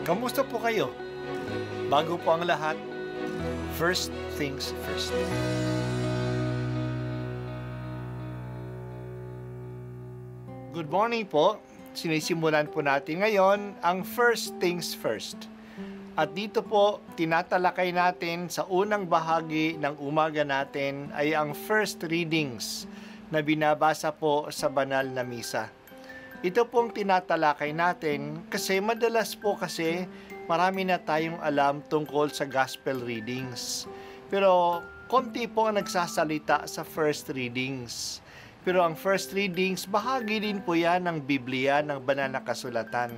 Kamusta po kayo? Bago po ang lahat, first things first. Good morning po. Sinisimulan po natin ngayon ang first things first. At dito po, tinatalakay natin sa unang bahagi ng umaga natin ay ang first readings na binabasa po sa banal na misa. Ito pong tinatalakay natin kasi madalas po kasi marami na tayong alam tungkol sa gospel readings. Pero konti po ang nagsasalita sa first readings. Pero ang first readings, bahagi din po yan ng Biblia, ng banal na kasulatan.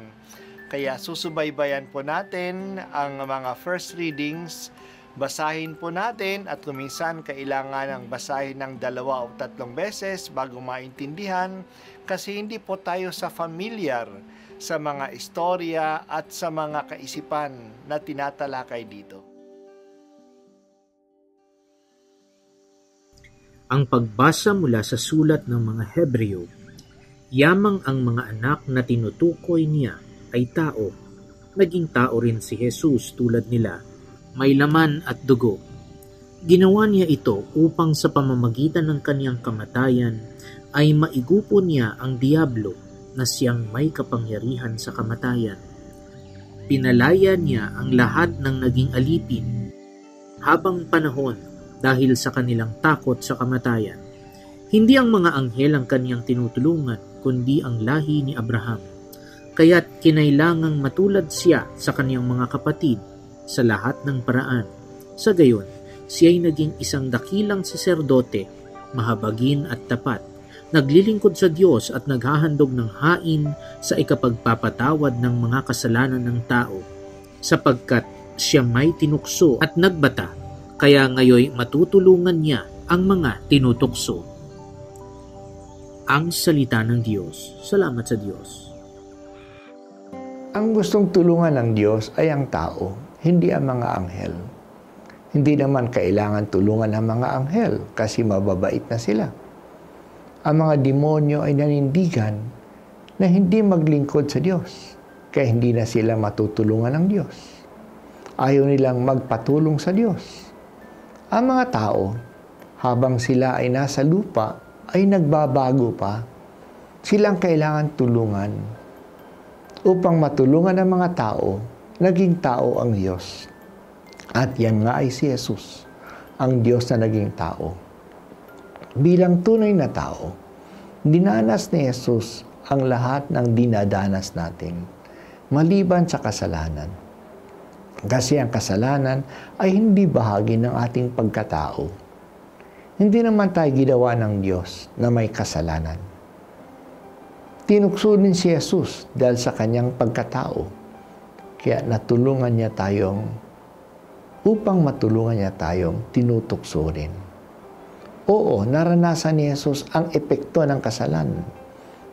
Kaya susubaybayan po natin ang mga first readings, basahin po natin at kuminsan kailangan ng basahin ng 2 o 3 beses bago maintindihan kasi hindi po tayo familiar sa mga istorya at sa mga kaisipan na tinatalakay dito. Ang pagbasa mula sa sulat ng mga Hebreo, yamang ang mga anak na tinutukoy niya ay tao. Naging tao rin si Jesus tulad nila, may laman at dugo. Ginawa niya ito upang sa pamamagitan ng kaniyang kamatayan ay maigupo niya ang diablo na siyang may kapangyarihan sa kamatayan. Pinalaya niya ang lahat ng naging alipin habang panahon dahil sa kanilang takot sa kamatayan. Hindi ang mga anghel ang kaniyang tinutulungan, kundi ang lahi ni Abraham. Kaya't kinailangang matulad siya sa kaniyang mga kapatid sa lahat ng paraan. Sa gayon, siya'y naging isang dakilang saserdote, mahabagin at tapat, naglilingkod sa Diyos at naghahandog ng hain sa ikapagpapatawad ng mga kasalanan ng tao, sapagkat siya may tinukso at nagbata, kaya ngayoy matutulungan niya ang mga tinutukso. Ang salita ng Diyos. Salamat sa Diyos. Ang gustong tulungan ng Diyos ay ang tao, hindi ang mga anghel. Hindi naman kailangan tulungan ng mga anghel kasi mababait na sila. Ang mga demonyo ay nanindigan na hindi maglingkod sa Diyos, kaya hindi na sila matutulungan ng Diyos. Ayaw nilang magpatulong sa Diyos. Ang mga tao, habang sila ay nasa lupa, ay nagbabago pa. Silang kailangan tulungan. Upang matulungan ang mga tao, naging tao ang Diyos. At yan nga ay si Jesus, ang Diyos na naging tao. Bilang tunay na tao, dinanas ni Jesus ang lahat ng dinadanas natin, maliban sa kasalanan. Kasi ang kasalanan ay hindi bahagi ng ating pagkatao. Hindi naman tayo ginawa ng Diyos na may kasalanan. Tinukso din si Jesus dahil sa kanyang pagkatao. Kaya natulungan niya upang matulungan niya tayong tinutukso rin. Oo, naranasan ni Jesus ang epekto ng kasalanan.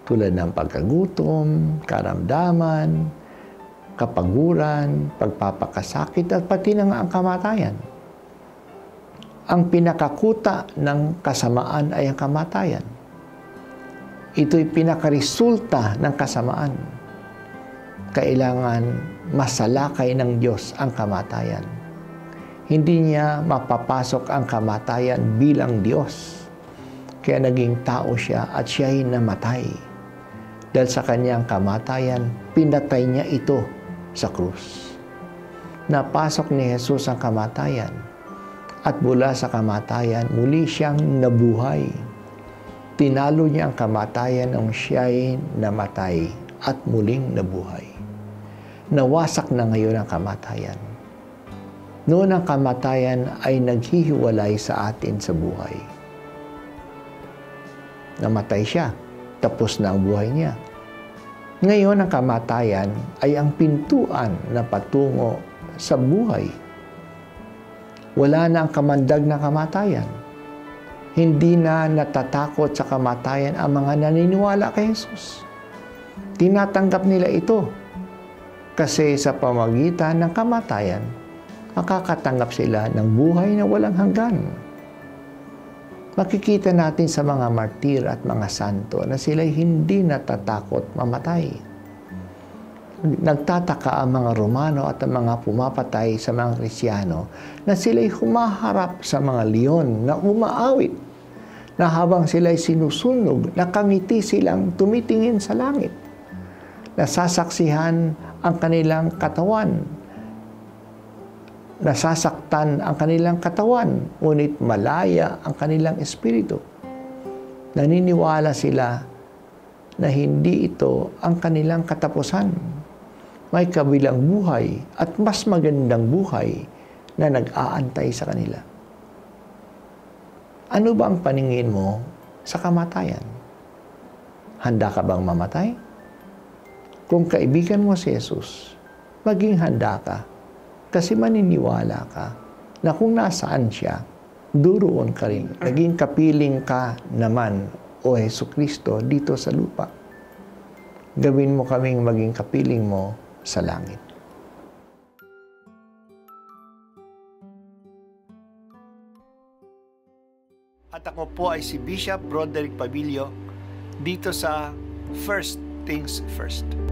Tulad ng pagkagutom, karamdaman, kapaguran, pagpapakasakit at pati na ang kamatayan. Ang pinakakuta ng kasamaan ay ang kamatayan. Ito'y pinakaresulta ng kasamaan. Kailangan masalakay ng Diyos ang kamatayan. Hindi niya mapapasok ang kamatayan bilang Diyos. Kaya naging tao siya at siya'y namatay. Dahil sa kanyang kamatayan, pinatay niya ito sa krus. Napasok ni Jesus ang kamatayan at mula sa kamatayan, muli siyang nabuhay. Tinalo niya ang kamatayan nung siya'y namatay at muling nabuhay. Nawasak na ngayon ang kamatayan. Noon ang kamatayan ay naghihiwalay sa atin sa buhay. Namatay siya, tapos na ang buhay niya. Ngayon, ang kamatayan ay ang pintuan na patungo sa buhay. Wala na ang kamandag na kamatayan. Hindi na natatakot sa kamatayan ang mga naniniwala kay Jesus. Tinatanggap nila ito kasi sa pamagitan ng kamatayan, makakatanggap sila ng buhay na walang hanggan. Makikita natin sa mga martir at mga santo na sila'y hindi natatakot mamatay. nagtataka ang mga Romano at ang mga pumapatay sa mga Kristiyano na sila'y humaharap sa mga leon na umaawit, na habang sila'y sinusunog, nakangiti silang tumitingin sa langit. Nasasaksihan ang kanilang katawan, nasasaktan ang kanilang katawan, ngunit malaya ang kanilang espiritu. Naniniwala sila na hindi ito ang kanilang katapusan. May kabilang buhay at mas magandang buhay na nag-aantay sa kanila. Ano ba ang paningin mo sa kamatayan? Handa ka bang mamatay? Kung kaibigan mo si Jesus, maging handa ka kasi maniniwala ka na kung nasaan siya, duroon ka rin. Naging kapiling ka naman, O Jesucristo, dito sa lupa. Gawin mo kaming maging kapiling mo sa langit. At ako po ay si Bishop Broderick Pabilio dito sa First Things First.